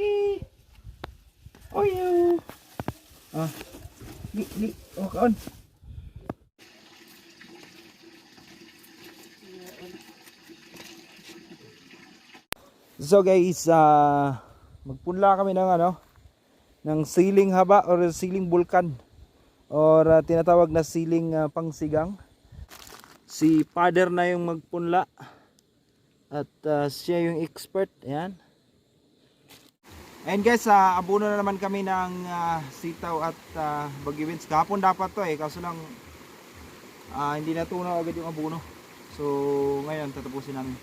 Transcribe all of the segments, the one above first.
Cookie! Oh, you! Ah, li, oh, kaon. So guys, magpunla kami ng ng siling haba or siling bulkan or tinatawag na siling pangsigang. Si father na yung magpunla at siya yung expert. Ayan. And guys, abuno na naman kami ng sitaw at bagiwins. Kahapon dapat to kaso lang hindi natunaw agad yung abuno. So ngayon tatapusin namin.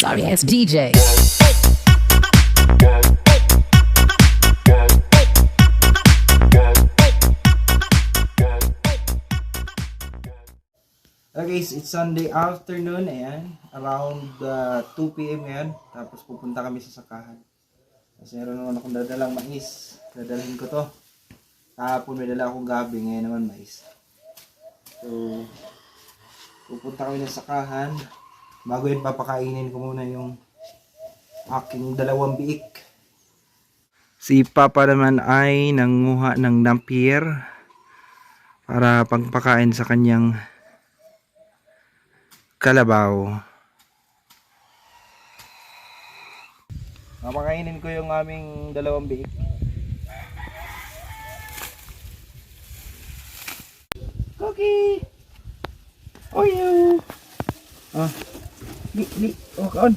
Sorry ass DJ. Okay, it's Sunday afternoon, ayan, around 2 PM ngayon, tapos pupunta kami sa sakahan. Kasi meron naman akong dadalang mais, dadalhin ko to. Kahapon may dala akong gabi, ngayon naman mais. So, pupunta kami sa sakahan. Bago yun, papakainin ko muna yung aking dalawang biik. Si Papa naman ay nanguha ng dampier para pangpakain sa kanyang kalabaw. Papakainin ko yung aming dalawang biik. Cookie! Oh, you! Ah, li, oh, kaon.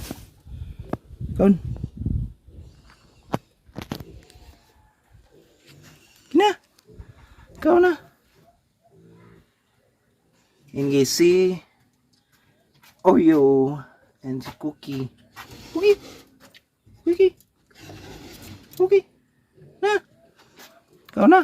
Kaon. Kina! Kaon na. Yung si Oreo and si Cookie. Cookie! Cookie! Cookie! Na! Kaon na.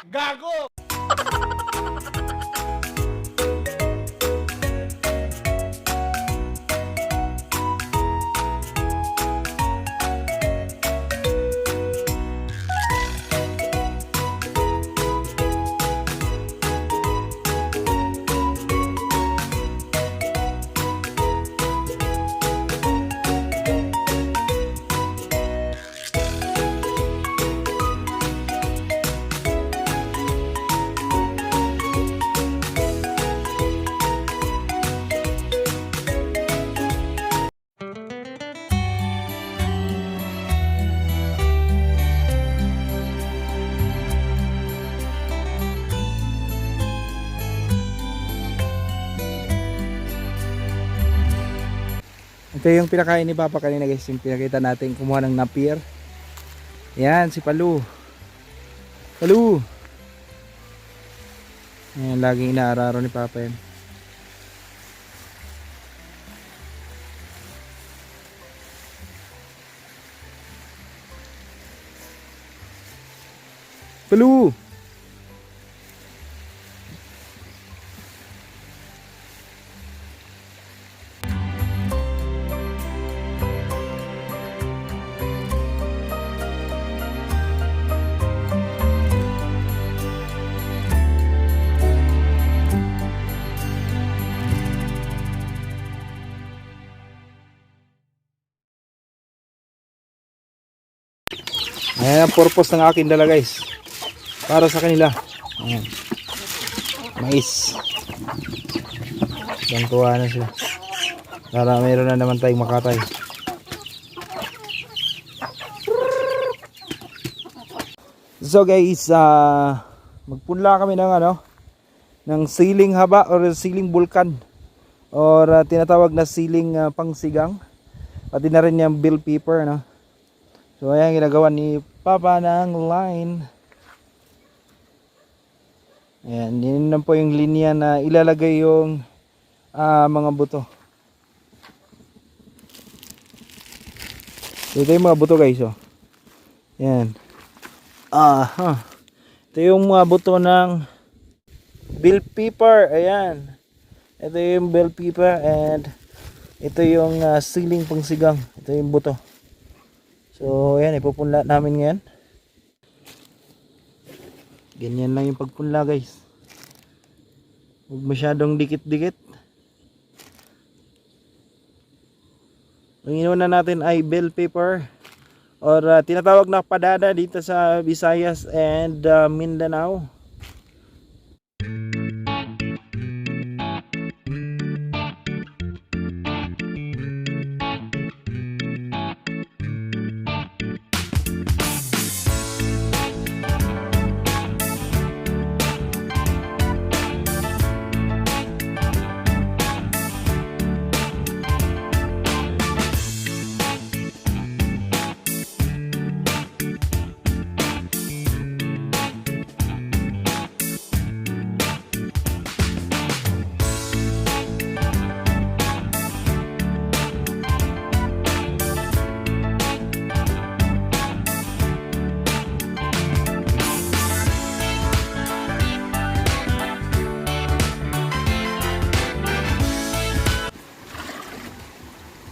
Gago! Ito yung pinakain ni Papa kanina guys, yung pinakita natin kumuha ng napier. Yan si Palu. Palu. Yan, laging inaararo ni Papa yan. Palu! Ayan ang purpose ng akin dala guys. Para sa kanila. Ayan. Mais. Bangkuha na sila. Para mayroon na naman tayong makatay. So guys, magpunla kami ng ng siling haba or siling bulkan. Or tinatawag na siling pangsigang. Pati na rin yung bell pepper, no? So ayan ginagawa ni Papa ng line. Ayan, yun lang po yung linya na ilalagay yung mga buto. So, ito yung mga buto guys, oh. Ayan. Ito yung mga buto ng bell pepper. Ayan. Ito yung bell pepper and ito yung siling pangsigang. Ito yung buto. So, ayan, ipupunla namin ngayon. Ganyan lang yung pagpunla, guys. Huwag masyadong dikit-dikit. Ang inuuna natin ay bell pepper or tinatawag na padada dito sa Visayas and Mindanao.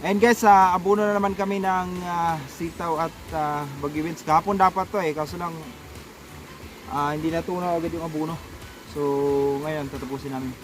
And guys, abuno na naman kami ng sitaw at bagyo beans. Kahapon dapat to kaso lang hindi natunaw agad yung abuno. So ngayon tatapusin namin.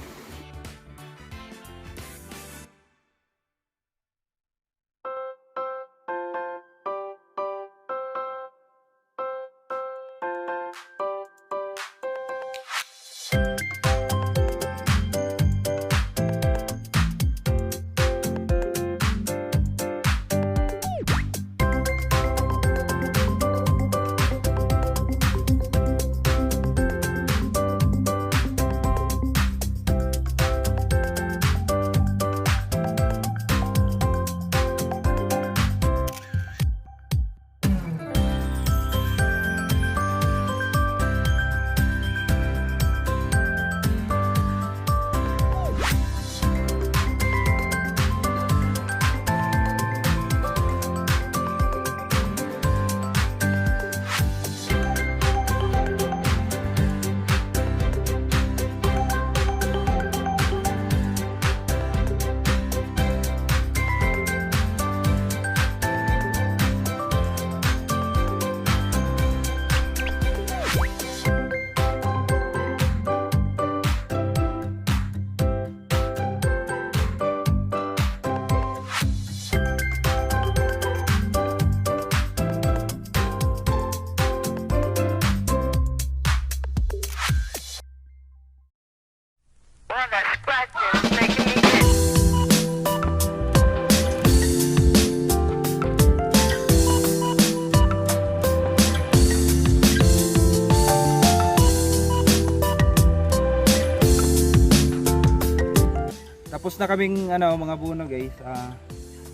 Tapos na kaming mga buno guys.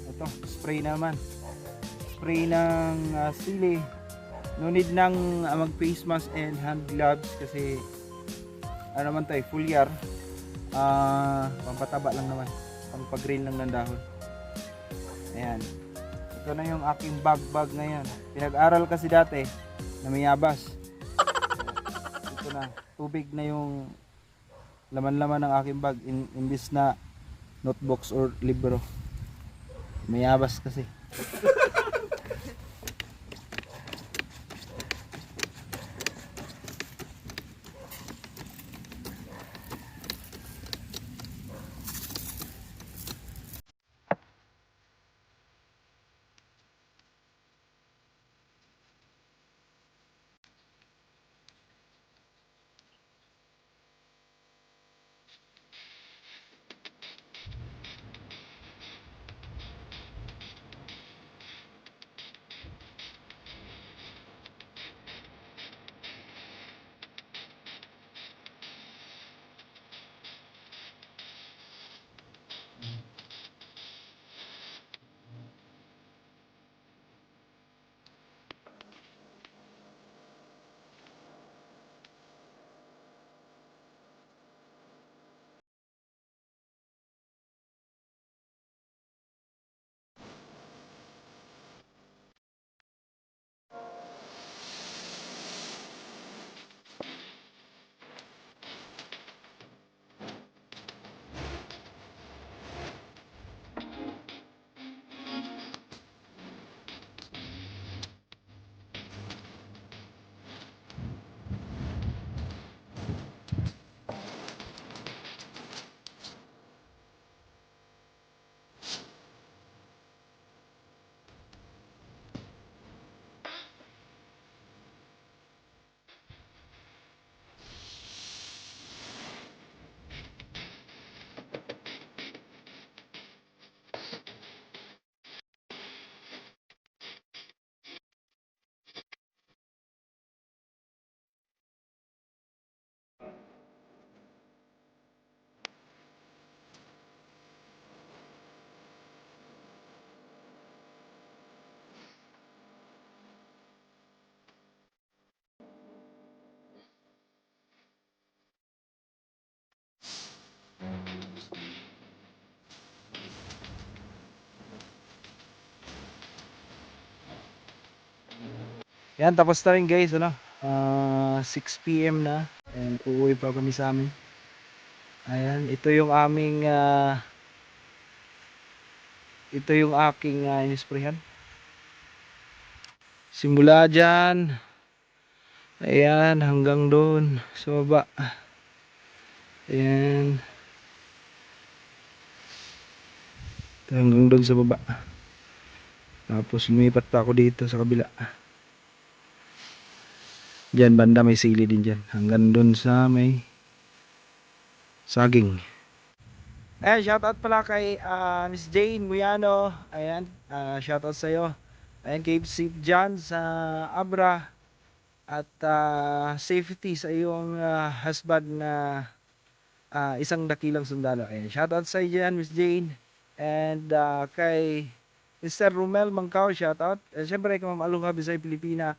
Ito, spray naman. Spray ng sili. No need ng mag face mask and hand gloves kasi naman tayo, full year. Pampataba lang naman. Pampag-green lang ng dahon. Ayan. Ito na yung aking bag ngayon. Pinag-aral kasi dati na may yabas. Ito na, tubig na yung laman-laman ng aking bag imbis na notebooks or libro. Mayabas kasi. Yan, tapos na rin guys, ano? 6 PM na. And uuwi pa kami sa amin. Ayan, ito yung aking inisprehan. Simula dyan, ayan, hanggang doon sa baba. Ayan. Hanggang doon sa baba. Tapos lumipat pa ako dito sa kabila. Diyan banda may sili din dyan. Hanggang doon sa may saging. Ayan, shoutout pala kay Miss Jane Muyano. Ayan, shoutout sa'yo. Ayan, keep safe dyan sa Abra. At safety sa iyong husband na isang dakilang sundalo. Ayan, shoutout sa iyo dyan, Miss Jane. And kay Mr. Romel Mangkao, shoutout. And syempre kay Ma'am Aloha Bisay Pilipina.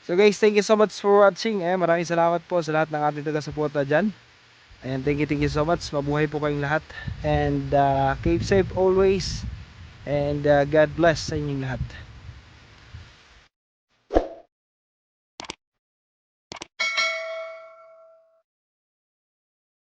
So guys, thank you so much for watching. Maraming salamat po sa lahat ng ating taga-suporta dyan. Ayan, thank you so much. Mabuhay po kayong lahat. And keep safe always. And God bless sa inyong lahat.